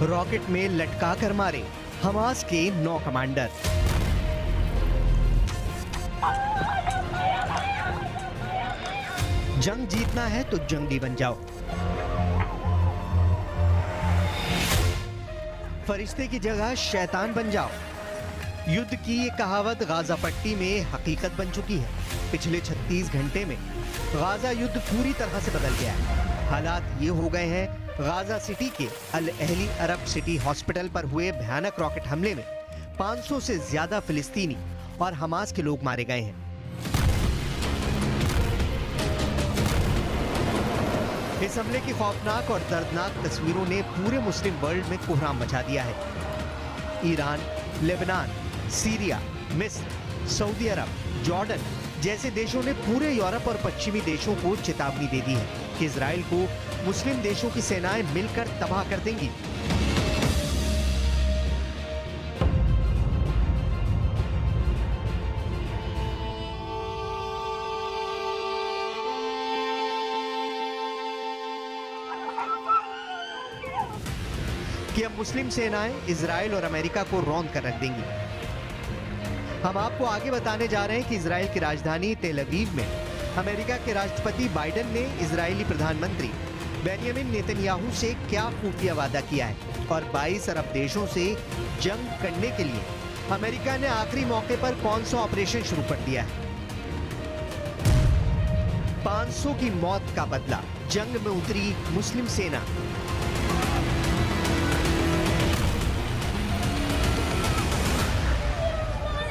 Rocket में लटका कर मारे हमास के 9 कमांडर। जंग जीतना है तो जंगी बन जाओ। फरिश्ते की जगह शैतान बन जाओ। युद्ध की ये कहावत गाजा पट्टी में हकीकत बन चुकी है। पिछले 36 घंटे में गाजा युद्ध पूरी तरह से बदल गया है। हालात ये हो गए हैं, गाजा सिटी के अल अहली अरब सिटी हॉस्पिटल पर हुए भयानक रॉकेट हमले में 500 से ज्यादा फिलिस्तीनी और हमास के लोग मारे गए हैं। इस हमले की खौफनाक और दर्दनाक तस्वीरों ने पूरे मुस्लिम वर्ल्ड में कोहराम मचा दिया है। ईरान, लेबनान, सीरिया, मिस्र, सऊदी अरब, जॉर्डन जैसे देशों ने पूरे यूरोप और पश्चिमी देशों को चेतावनी दे दी है कि इजराइल को मुस्लिम देशों की सेनाएं मिलकर तबाह कर देंगी। कि अब मुस्लिम सेनाएं इजराइल और अमेरिका को रौंद कर रख देंगी। हम आपको आगे बताने जा रहे हैं कि इजराइल की राजधानी तेल अवीव में अमेरिका के राष्ट्रपति बाइडेन ने इजरायली प्रधानमंत्री बेंयामिन नेतन्याहू से क्या खुफिया वादा किया है और 22 अरब देशों से जंग करने के लिए अमेरिका ने आखिरी मौके पर कौन सा ऑपरेशन शुरू कर दिया है। 500 की मौत का बदला, जंग में उतरी मुस्लिम सेना।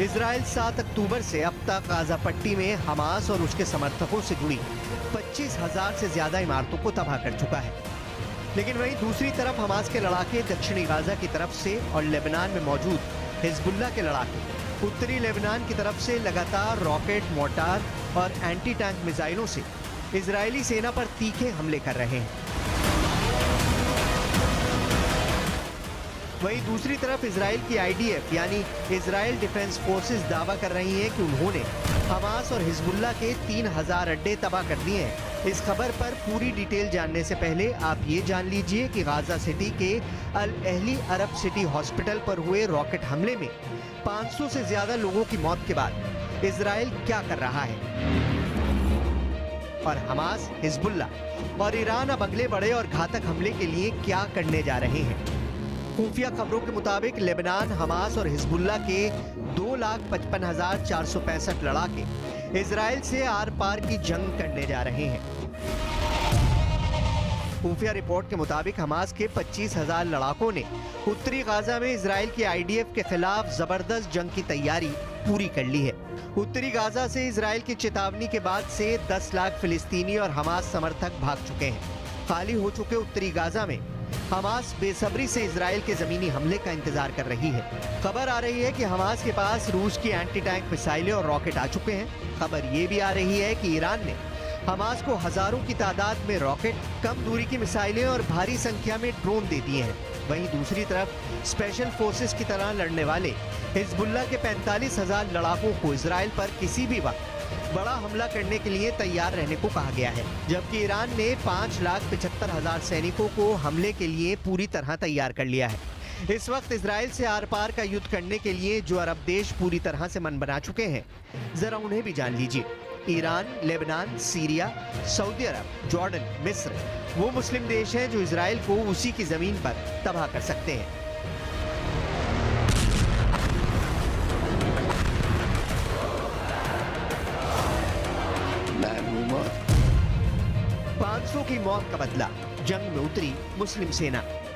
इजराइल 7 अक्टूबर से अब तक गाजा पट्टी में हमास और उसके समर्थकों से जुड़ी 25,000 से ज्यादा इमारतों को तबाह कर चुका है। लेकिन वहीं दूसरी तरफ हमास के लड़ाके दक्षिणी गाजा की तरफ से और लेबनान में मौजूद हिजबुल्लाह के लड़ाके उत्तरी लेबनान की तरफ से लगातार रॉकेट, मोर्टार और एंटी टैंक मिसाइलों से इजरायली सेना पर तीखे हमले कर रहे हैं। वहीं दूसरी तरफ इजराइल की आईडीएफ यानी इजराइल डिफेंस फोर्सेस दावा कर रही हैं कि उन्होंने हमास और हिजबुल्लाह के 3000 अड्डे तबाह कर दिए हैं। इस खबर पर पूरी डिटेल जानने से पहले आप ये जान लीजिए कि गाजा सिटी के अल अहली अरब सिटी हॉस्पिटल पर हुए रॉकेट हमले में 500 से ज्यादा लोगों की मौत के बाद इजराइल क्या कर रहा है और हमास, हिजबुल्लाह और ईरान अब अगले बड़े और घातक हमले के लिए क्या करने जा रहे हैं। खुफिया खबरों के मुताबिक लेबनान, हमास और हिजबुल्लाह के 2,55,465 लड़ाके इजराइल से आर पार की जंग करने जा रहे हैं। खुफिया रिपोर्ट के मुताबिक हमास के 25,000 लड़ाकों ने उत्तरी गाजा में इजराइल की आईडीएफ के खिलाफ जबरदस्त जंग की तैयारी पूरी कर ली है। उत्तरी गाजा से इजराइल की चेतावनी के बाद से 10 लाख फिलिस्तीनी और हमास समर्थक भाग चुके हैं। खाली हो चुके उत्तरी गाजा में हमास बेसब्री से इजराइल के जमीनी हमले का इंतजार कर रही है। खबर आ रही है कि हमास के पास रूस की एंटी टैंक मिसाइलें और रॉकेट आ चुके हैं। खबर ये भी आ रही है कि ईरान ने हमास को हजारों की तादाद में रॉकेट, कम दूरी की मिसाइलें और भारी संख्या में ड्रोन दे दिए हैं। वहीं दूसरी तरफ स्पेशल फोर्सेस की तरह लड़ने वाले हिजबुल्लाह के 45,000 लड़ाकों को इजराइल पर किसी भी वक्त बड़ा हमला करने के लिए तैयार रहने को कहा गया है, जबकि ईरान ने 5,75,000 सैनिकों को हमले के लिए पूरी तरह तैयार कर लिया है। इस वक्त इजराइल से आर पार का युद्ध करने के लिए जो अरब देश पूरी तरह से मन बना चुके हैं, जरा उन्हें भी जान लीजिए। ईरान, लेबनान, सीरिया, सऊदी अरब, जॉर्डन, मिस्र वो मुस्लिम देश हैं जो इजराइल को उसी की जमीन पर तबाह कर सकते हैं। 500 की मौत का बदला, जंग में उतरी मुस्लिम सेना।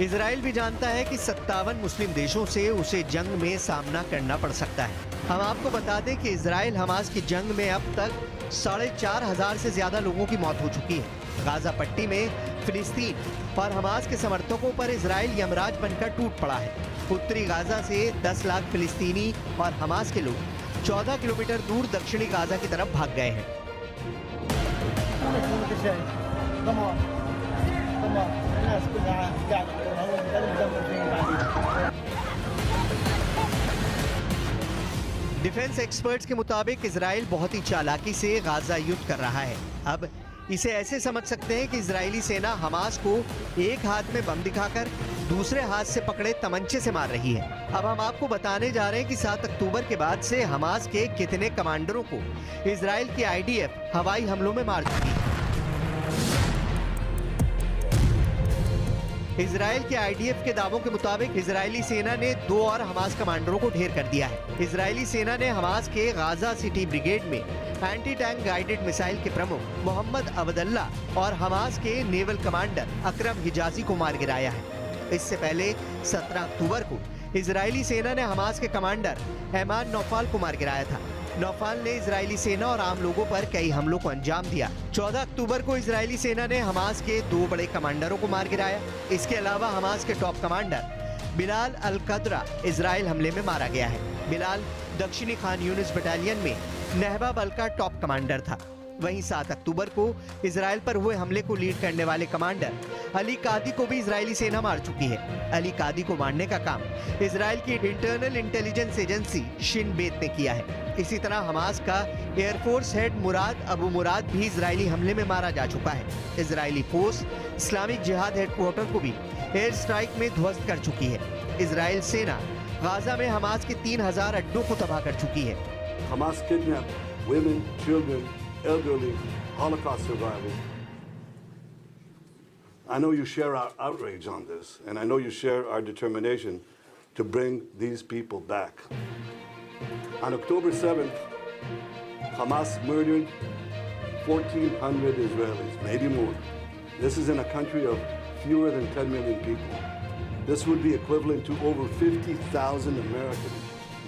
इजराइल भी जानता है कि 57 मुस्लिम देशों से उसे जंग में सामना करना पड़ सकता है। हम आपको बता दें कि इजराइल हमास की जंग में अब तक 4,500 से ज्यादा लोगों की मौत हो चुकी है। गाजा पट्टी में फिलिस्तीन और हमास के समर्थकों पर इजराइल यमराज बनकर टूट पड़ा है। उत्तरी गाजा से 10 लाख फिलिस्तीनी और हमास के लोग 14 किलोमीटर दूर दक्षिणी गाजा की तरफ भाग गए हैं। डिफेंस एक्सपर्ट्स के मुताबिक इजराइल बहुत ही चालाकी से गाजा युद्ध कर रहा है। अब इसे ऐसे समझ सकते हैं कि इजरायली सेना हमास को एक हाथ में बम दिखाकर दूसरे हाथ से पकड़े तमंचे से मार रही है। अब हम आपको बताने जा रहे हैं कि 7 अक्टूबर के बाद से हमास के कितने कमांडरों को इजराइल की आईडीएफ हवाई हमलों में मार चुकी है। इजराइल के आईडीएफ के दावों के मुताबिक इजरायली सेना ने 2 और हमास कमांडरों को ढेर कर दिया है। इजरायली सेना ने हमास के गाजा सिटी ब्रिगेड में एंटी टैंक गाइडेड मिसाइल के प्रमुख मोहम्मद अब्दुल्ला और हमास के नेवल कमांडर अकरम हिजाजी को मार गिराया है। इससे पहले 17 अक्टूबर को इजरायली सेना ने हमास के कमांडर ऐमान नौफाल को मार गिराया था। नौफाल ने इजरायली सेना और आम लोगों पर कई हमलों को अंजाम दिया। 14 अक्टूबर को इजरायली सेना ने हमास के 2 बड़े कमांडरों को मार गिराया। इसके अलावा हमास के टॉप कमांडर बिलाल अल कदरा इजराइल हमले में मारा गया है। बिलाल दक्षिणी खान यूनिस बटालियन में नहबा बल का टॉप कमांडर था। वहीं 7 अक्टूबर को इजराइल पर हुए हमले को लीड करने वाले कमांडर अली कादी को भी इजरायली सेना मार चुकी है। अली कादी को मारने का काम इजराइल की इंटरनल इंटेलिजेंस एजेंसी शिन बेत ने किया है। इसी तरह हमास का एयरफोर्स हेड मुराद अबू मुराद भी इजरायली हमले में मारा जा चुका है। इजरायली फोर्स इस्लामिक जिहाद हेडक्वार्टर को भी एयर स्ट्राइक में ध्वस्त कर चुकी है। इजराइल सेना गाजा में हमास के 3000 अड्डों को तबाह कर चुकी है। Hamas kidnapped women, children, elderly, Holocaust survivors. I know you share our outrage on this, and I know you share our determination to bring these people back. On October 7th, Hamas murdered 1,400 Israelis, maybe more. This is in a country of fewer than 10 million people. This would be equivalent to over 50,000 Americans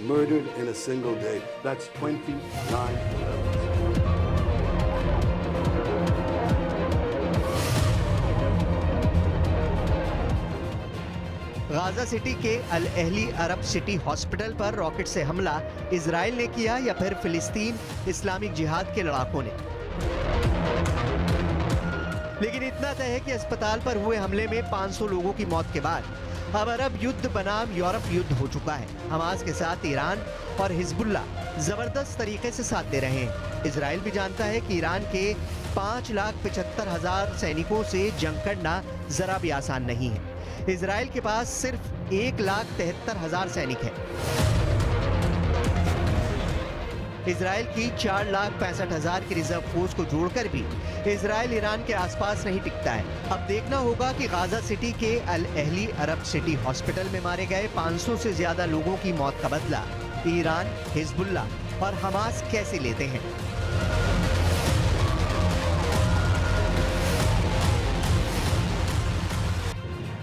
murdered in a single day. That's 29 Israelis. Gaza city के अल Ahli अरब city hospital पर rocket से हमला Israel ने किया या फिर फिलिस्तीन Islamic जिहाद के लड़ाकों ने? लेकिन इतना तय है कि अस्पताल पर हुए हमले में 500 लोगों की मौत के बाद अब अरब युद्ध बनाम यूरोप युद्ध हो चुका है। हमास के साथ ईरान और हिजबुल्ला जबरदस्त तरीके से साथ दे रहे हैं। इजराइल भी जानता है कि ईरान के 5,75,000 सैनिकों से जंग करना जरा भी आसान नहीं है। इजराइल के पास सिर्फ 1,73,000 सैनिक हैं। इजराइल की 4,65,000 की रिजर्व फोर्स को जोड़कर भी इजराइल ईरान के आसपास नहीं टिकता है। अब देखना होगा कि गाजा सिटी के अल अहली अरब सिटी हॉस्पिटल में मारे गए 500 से ज्यादा लोगों की मौत का बदला ईरान, हिजबुल्ला और हमास कैसे लेते हैं।